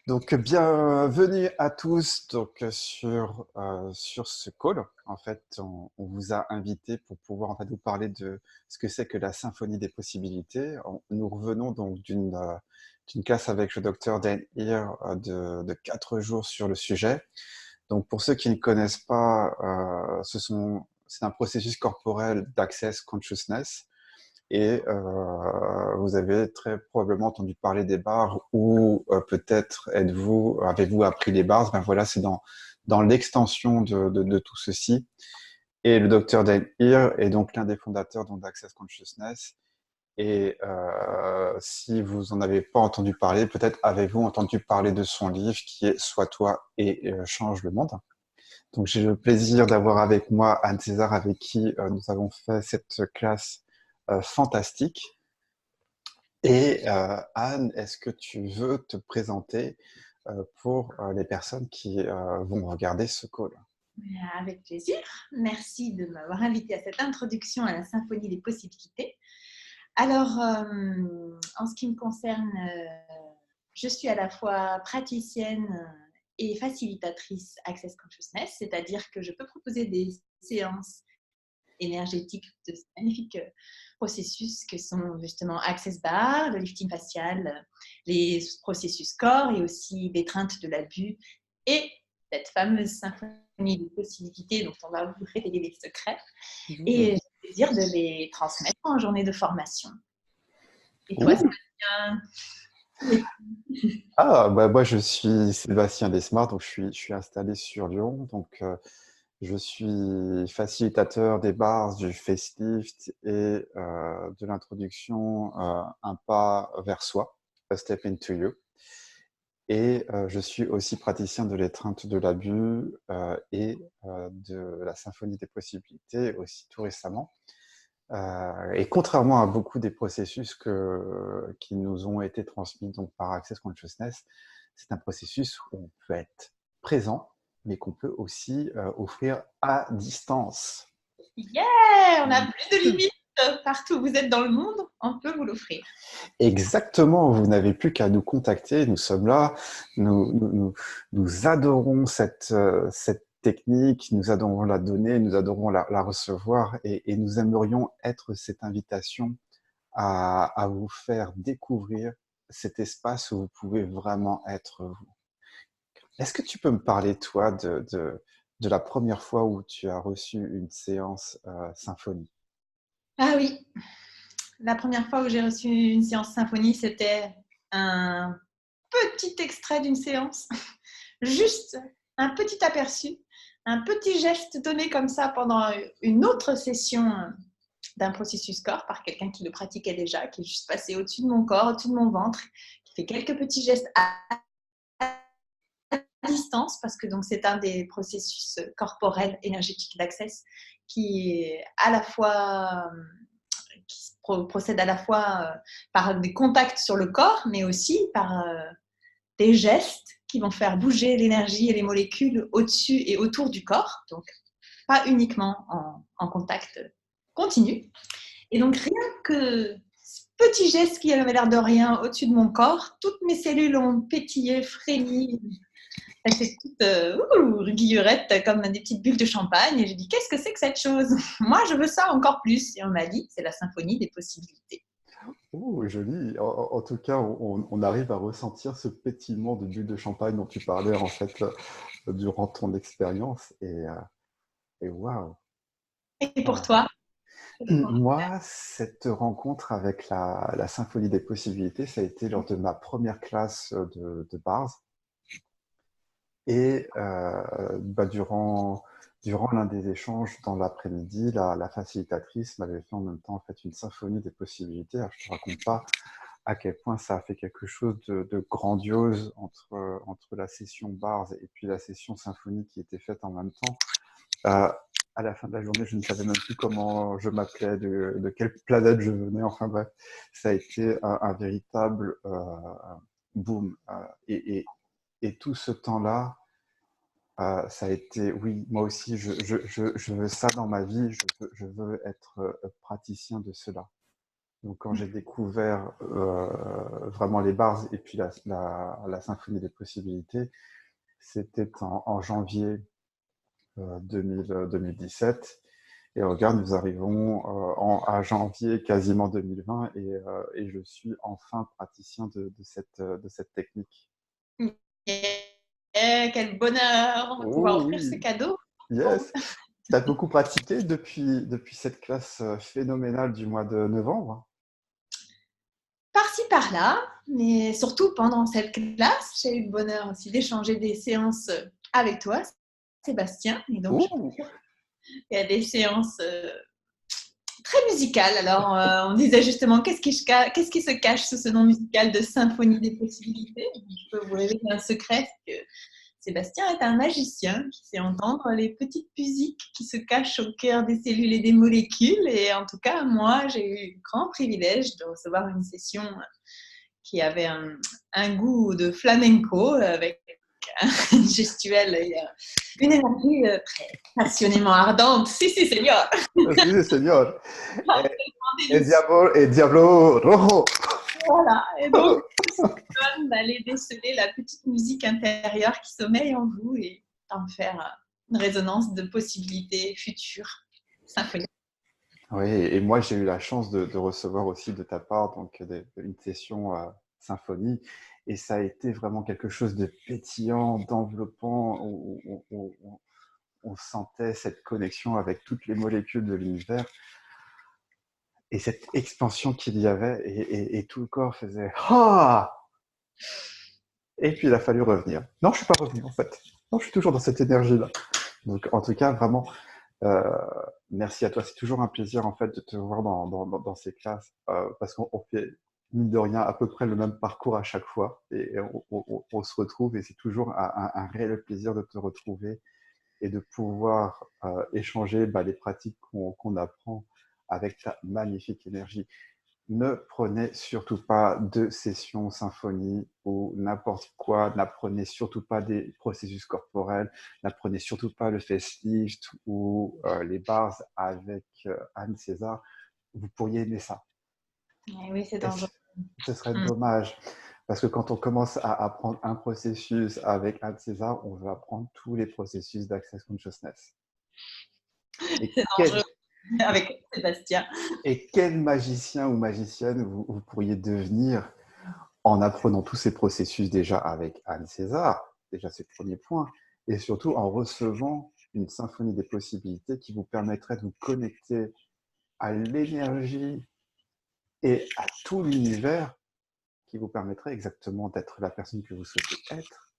Donc, bienvenue à tous sur ce call. En fait, on vous a invité pour pouvoir en fait vous parler de ce que c'est que la symphonie des possibilités. Nous revenons donc d'une classe avec le docteur Dan Heer de 4 jours sur le sujet. Donc, pour ceux qui ne connaissent pas, c'est un processus corporel d'Access Consciousness. Et vous avez très probablement entendu parler des bars ou peut-être avez-vous appris les bars. Ben voilà, c'est dans l'extension de tout ceci. Et le docteur Dan Heer est donc l'un des fondateurs d'Access Consciousness. Et si vous en avez pas entendu parler, peut-être avez-vous entendu parler de son livre qui est Sois toi et change le monde. Donc j'ai le plaisir d'avoir avec moi Anne César avec qui nous avons fait cette classe fantastique. Et Anne, est-ce que tu veux te présenter pour les personnes qui vont regarder ce call? Avec plaisir. Merci de m'avoir invité à cette introduction à la symphonie des possibilités. Alors, en ce qui me concerne, je suis à la fois praticienne et facilitatrice Access Consciousness, c'est-à-dire que je peux proposer des séances énergétiques de ce magnifique processus que sont justement Access Bar, le lifting facial, les processus corps et aussi l'étreinte de l'abus et cette fameuse symphonie de possibilités dont on va vous révéler les secrets. Et j'ai le plaisir de les transmettre en journée de formation. Et toi, Ouh. Sébastien? Ah, bah, moi je suis Sébastien Desmar, donc je suis installé sur Lyon. Donc je suis facilitateur des bars, du facelift et de l'introduction Un pas vers soi, A Step into You. Et je suis aussi praticien de l'étreinte de l'abus et de la symphonie des possibilités aussi tout récemment. Et contrairement à beaucoup des processus qui nous ont été transmis donc, par Access Consciousness, c'est un processus où on peut être présent, mais qu'on peut aussi offrir à distance. Yeah, on n'a plus de limites partout où vous êtes dans le monde, on peut vous l'offrir. Exactement, vous n'avez plus qu'à nous contacter, nous sommes là, nous adorons cette technique, nous adorons la donner, nous adorons la recevoir et nous aimerions être cette invitation à vous faire découvrir cet espace où vous pouvez vraiment être vous. Est-ce que tu peux me parler, toi, de la première fois où tu as reçu une séance symphonie? Ah oui, la première fois où j'ai reçu une séance symphonie, c'était un petit extrait d'une séance, juste un petit aperçu, un petit geste donné comme ça pendant une autre session d'un processus corps par quelqu'un qui le pratiquait déjà, qui est juste passé au-dessus de mon corps, au-dessus de mon ventre, qui fait quelques petits gestes à distance, parce que donc c'est un des processus corporels énergétiques d'access qui est à la fois procède à la fois par des contacts sur le corps, mais aussi par des gestes qui vont faire bouger l'énergie et les molécules au-dessus et autour du corps, donc pas uniquement en contact continu. Et donc rien que ce petit geste qui avait l'air de rien au-dessus de mon corps, toutes mes cellules ont pétillé, frémi, elles étaient toutes guillerettes comme des petites bulles de champagne. Et j'ai dit, qu'est-ce que c'est que cette chose? Moi, je veux ça encore plus. Et on m'a dit, c'est la symphonie des possibilités. Oh, joli. En tout cas, on arrive à ressentir ce pétillement de bulles de champagne dont tu parlais en fait durant ton expérience. Et waouh. Et pour Ah. toi? Moi, cette rencontre avec la symphonie des possibilités, ça a été lors de ma première classe de bars. Et durant l'un des échanges dans l'après-midi, la facilitatrice m'avait fait en même temps en fait, une symphonie des possibilités. Alors, je ne te raconte pas à quel point ça a fait quelque chose de grandiose entre la session bars et puis la session symphonie qui était faite en même temps. À la fin de la journée, je ne savais même plus comment je m'appelais, de quelle planète je venais. Enfin bref, ça a été un véritable boom. Et tout ce temps-là, ça a été, oui, moi aussi, je veux ça dans ma vie, je veux être praticien de cela. Donc, quand j'ai découvert vraiment les bars et puis la symphonie des possibilités, c'était en janvier 2017. Et regarde, nous arrivons à janvier quasiment 2020 et je suis enfin praticien de cette technique. Quel bonheur de pouvoir Oh offrir ce oui, cadeau. yes. Tu as beaucoup pratiqué depuis cette classe phénoménale du mois de novembre? Par-ci, par-là, mais surtout pendant cette classe, j'ai eu le bonheur aussi d'échanger des séances avec toi, Sébastien. Et donc, Oh, il y a des séances très musicales. Alors, on disait justement, qu'est-ce qui se cache sous ce nom musical de symphonie des possibilités? Je peux vous révéler un secret, c'est que Sébastien est un magicien qui sait entendre les petites musiques qui se cachent au cœur des cellules et des molécules. Et en tout cas, moi, j'ai eu le grand privilège de recevoir une session qui avait un goût de flamenco avec une gestuelle et une énergie très passionnément ardente. Si, si, Seigneur. sí, sí, señor. Ah, Eh, tellement délicieux. el diablo rojo. Voilà. Et donc, c'est fun d'aller déceler la petite musique intérieure qui sommeille en vous et d'en faire une résonance de possibilités futures symphoniques. Oui, et moi j'ai eu la chance de recevoir aussi de ta part donc une session symphonie, et ça a été vraiment quelque chose de pétillant, d'enveloppant, où on sentait cette connexion avec toutes les molécules de l'univers et cette expansion qu'il y avait, et tout le corps faisait ah. Et puis il a fallu revenir. Non, je suis pas revenu en fait. Non, je suis toujours dans cette énergie-là. Donc en tout cas, vraiment, Euh, merci à toi. C'est toujours un plaisir en fait de te voir dans ces classes parce qu'on fait mine de rien à peu près le même parcours à chaque fois et on se retrouve, et c'est toujours un réel plaisir de te retrouver et de pouvoir échanger les pratiques qu'on apprend avec ta magnifique énergie. Ne prenez surtout pas de sessions symphonie ou n'importe quoi. N'apprenez surtout pas des processus corporels. N'apprenez surtout pas le facelift ou les bars avec Anne César. Vous pourriez aimer ça. Et oui, c'est Et dangereux. ce serait dommage. Parce que quand on commence à apprendre un processus avec Anne César, on veut apprendre tous les processus d'Access Consciousness. Et C'est quel, dangereux avec Sébastien. et quel magicien ou magicienne vous pourriez devenir en apprenant tous ces processus déjà avec Anne César, déjà c'est le premier point, et surtout en recevant une symphonie des possibilités qui vous permettrait de vous connecter à l'énergie et à tout l'univers, qui vous permettrait exactement d'être la personne que vous souhaitez être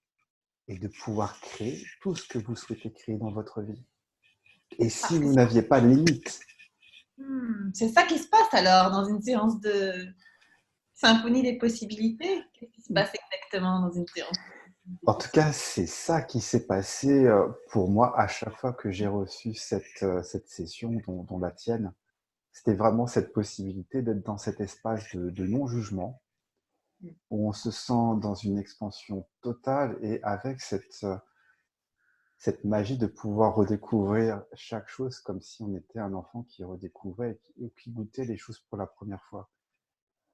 et de pouvoir créer tout ce que vous souhaitez créer dans votre vie. Et si Parce que vous n'aviez pas de limite, c'est ça qui se passe alors dans une séance de symphonie des possibilités. Qu'est-ce qui se passe exactement dans une séance? en tout cas, c'est ça qui s'est passé pour moi à chaque fois que j'ai reçu cette session, dont la tienne. C'était vraiment cette possibilité d'être dans cet espace de non-jugement, où on se sent dans une expansion totale et avec cette magie de pouvoir redécouvrir chaque chose comme si on était un enfant qui redécouvrait qui goûtait les choses pour la première fois.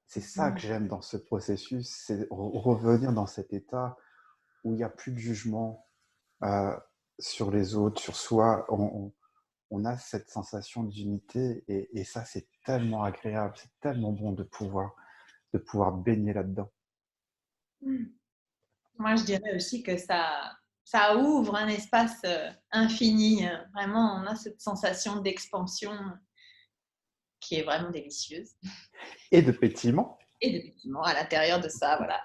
C'est ça que j'aime dans ce processus, c'est revenir dans cet état où il n'y a plus de jugement euh, sur les autres, sur soi. On a cette sensation d'unité, et ça, c'est tellement agréable, c'est tellement bon de pouvoir baigner là-dedans. Moi, je dirais aussi que ça ouvre un espace infini. Vraiment, on a cette sensation d'expansion qui est vraiment délicieuse. Et de pétillement. Et de bâtiments à l'intérieur de ça, voilà.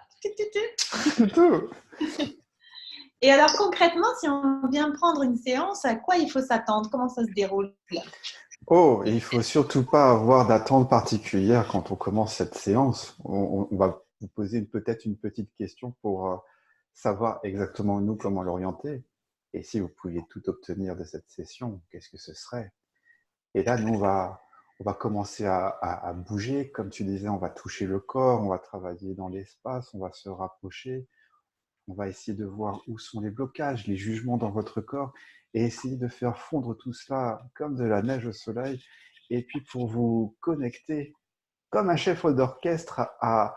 Tout. Et alors concrètement, si on vient prendre une séance, à quoi il faut s'attendre? Comment ça se déroule? Oh, et il faut surtout pas avoir d'attente particulière quand on commence cette séance. On va vous poser peut-être une petite question pour savoir exactement nous comment l'orienter. Et si vous pouviez tout obtenir de cette session, qu'est-ce que ce serait? Et là, nous, on va commencer à bouger. Comme tu disais, on va toucher le corps, on va travailler dans l'espace, on va se rapprocher, on va essayer de voir où sont les blocages, les jugements dans votre corps, et essayer de faire fondre tout cela comme de la neige au soleil. Et puis pour vous connecter comme un chef d'orchestre à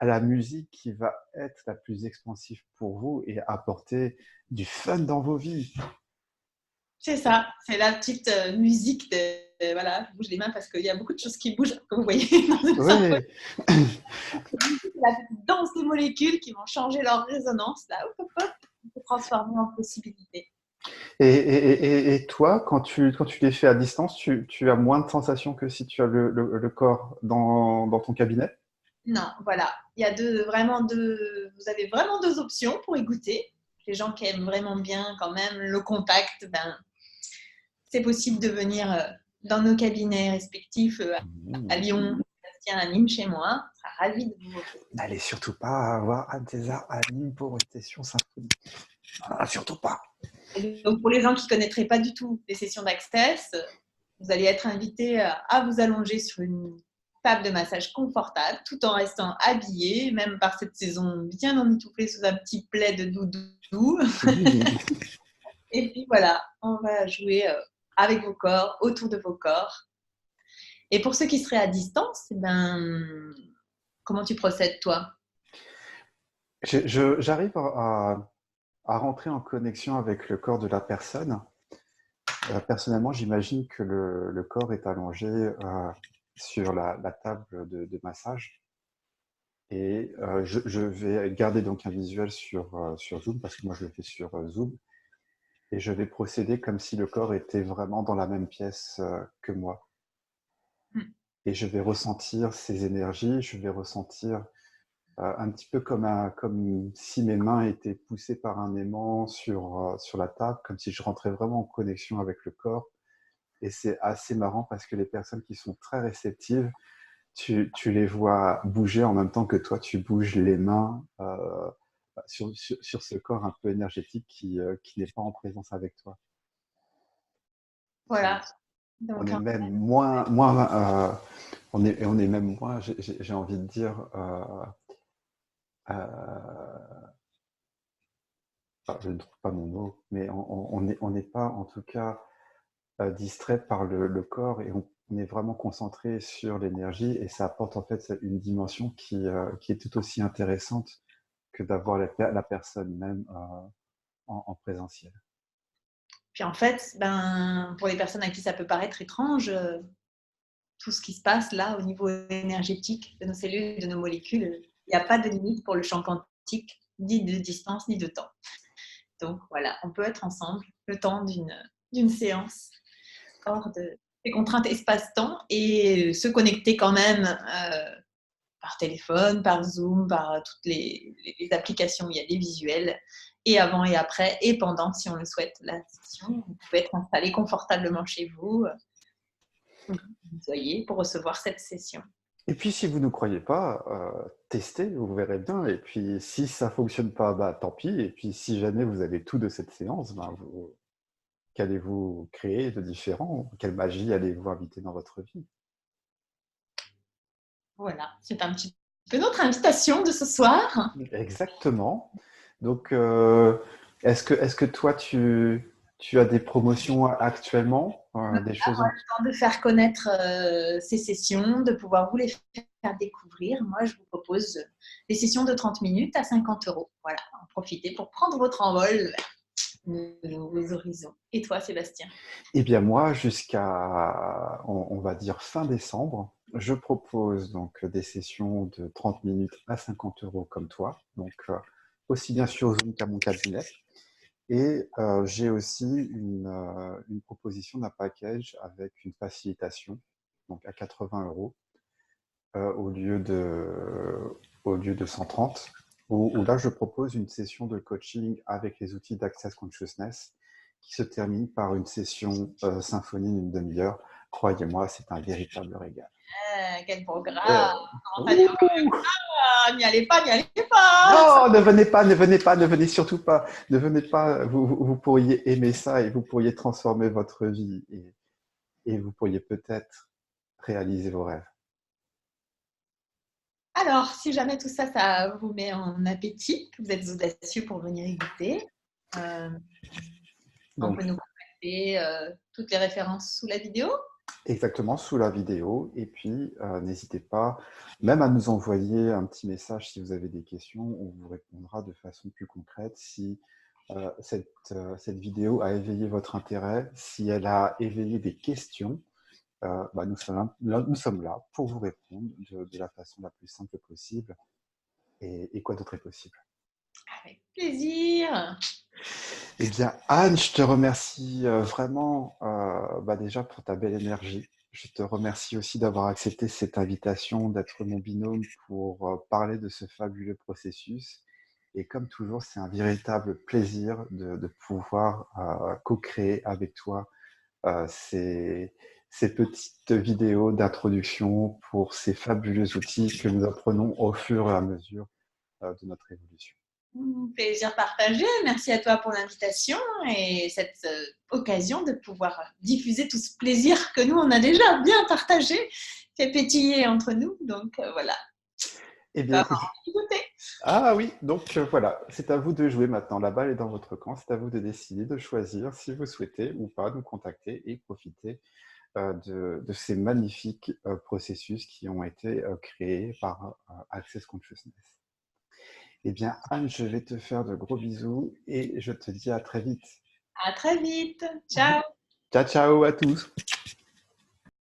la musique qui va être la plus expansive pour vous et apporter du fun dans vos vies. C'est ça, c'est la petite musique de, voilà, je bouge les mains parce qu'il y a beaucoup de choses qui bougent, comme vous voyez dans une symphonie. Oui, La petite danse des molécules qui vont changer leur résonance, là, hop, hop, hop, se transformer en possibilités. et toi, quand tu les fais à distance, tu as moins de sensations que si tu as le corps dans ton cabinet? Non, voilà, il y a vraiment vous avez vraiment deux options pour y goûter. Les gens qui aiment vraiment bien quand même le contact, ben, c'est possible de venir dans nos cabinets respectifs à Mmh. Lyon, Bastien, à Nîmes, chez moi. On sera ravis de vous offrir. N'allez surtout pas voir Anne César à Nîmes pour une session symphonique. Ah, surtout pas. Et donc, pour les gens qui ne connaîtraient pas du tout les sessions d'Access, vous allez être invité à vous allonger sur une table de massage confortable tout en restant habillé, même par cette saison bien emmitouflé sous un petit plaid de doudou. Mmh. Et puis voilà, on va jouer avec vos corps, autour de vos corps. Et pour ceux qui seraient à distance, ben, comment tu procèdes toi? J'arrive à rentrer en connexion avec le corps de la personne. Personnellement, j'imagine que le corps est allongé sur la table de massage. Et je vais garder donc un visuel sur Zoom, parce que moi je le fais sur Zoom. Et je vais procéder comme si le corps était vraiment dans la même pièce que moi. Et je vais ressentir ces énergies, je vais ressentir un petit peu comme si mes mains étaient poussées par un aimant sur la table, comme si je rentrais vraiment en connexion avec le corps. Et c'est assez marrant parce que les personnes qui sont très réceptives, tu les vois bouger en même temps que toi, tu bouges les mains sur ce corps un peu énergétique qui n'est pas en présence avec toi. Voilà. On Donc, est même moins on est même moins, j'ai envie de dire, je ne trouve pas mon mot, mais on n'est pas en tout cas distrait par le corps et on est vraiment concentré sur l'énergie et ça apporte en fait une dimension qui est tout aussi intéressante que d'avoir la personne même en présentiel. puis en fait, ben, pour les personnes à qui ça peut paraître étrange, tout ce qui se passe là au niveau énergétique de nos cellules, de nos molécules, il n'y a pas de limite pour le champ quantique, ni de distance, ni de temps. Donc voilà, on peut être ensemble le temps d'une séance hors de des contraintes espace-temps et se connecter quand même par téléphone, par Zoom, par toutes les applications où il y a des visuels, et avant et après, et pendant, si on le souhaite, la session. Vous pouvez être installé confortablement chez vous, où vous soyez, pour recevoir cette session. Et puis si vous ne croyez pas, testez, vous verrez bien. Et puis si ça fonctionne pas, bah tant pis. Et puis si jamais vous avez tout de cette séance, bah, qu'allez-vous créer de différent? Quelle magie allez-vous inviter dans votre vie? Voilà, c'est un petit peu notre invitation de ce soir. Exactement. Donc, est-ce que toi, tu as des promotions actuellement, des choses en... De faire connaître ces sessions, de pouvoir vous les faire découvrir. Moi, je vous propose des sessions de 30 minutes à 50 €. Voilà, en profitez pour prendre votre envol vers de nouveaux horizons. Et toi, Sébastien? Eh bien, moi, jusqu'à, on va dire, fin décembre, je propose donc des sessions de 30 minutes à 50 € comme toi, donc aussi bien sur Zoom qu'à mon cabinet. Et j'ai aussi une proposition d'un package avec une facilitation, donc à 80 € au au lieu de 130, où là je propose une session de coaching avec les outils d'Access Consciousness qui se termine par une session symphonie d'une demi-heure. Croyez-moi, c'est un véritable régal. Quel programme! Euh, Comment ça dit encore? N'y allez pas, n'y allez pas! non, ne venez pas, ne venez pas, ne venez surtout pas, ne venez pas, vous pourriez aimer ça et vous pourriez transformer votre vie et vous pourriez peut-être réaliser vos rêves. Alors, si jamais tout ça, ça vous met en appétit, que vous êtes audacieux pour venir y goûter, on Donc, peut nous contacter, toutes les références sous la vidéo. Exactement, sous la vidéo. Et puis, n'hésitez pas même à nous envoyer un petit message si vous avez des questions. On vous répondra de façon plus concrète si cette vidéo a éveillé votre intérêt, si elle a éveillé des questions. Bah, nous sommes là pour vous répondre de la façon la plus simple possible. Et quoi d'autre est possible? Avec plaisir. Eh bien, Anne, je te remercie vraiment bah, déjà pour ta belle énergie. Je te remercie aussi d'avoir accepté cette invitation, d'être mon binôme pour parler de ce fabuleux processus. Et comme toujours, c'est un véritable plaisir de pouvoir co-créer avec toi ces petites vidéos d'introduction pour ces fabuleux outils que nous apprenons au fur et à mesure de notre évolution. Plaisir partagé. Merci à toi pour l'invitation et cette occasion de pouvoir diffuser tout ce plaisir que nous, on a déjà bien partagé, fait pétiller entre nous. Donc voilà. Eh On va bien, écouter. ah oui, donc voilà, c'est à vous de jouer maintenant. La balle est dans votre camp. C'est à vous de décider, de choisir si vous souhaitez ou pas nous contacter et profiter de ces magnifiques processus qui ont été créés par Access Consciousness. Eh bien, Anne, je vais te faire de gros bisous et je te dis à très vite. À très vite. Ciao. Ciao, ciao à tous.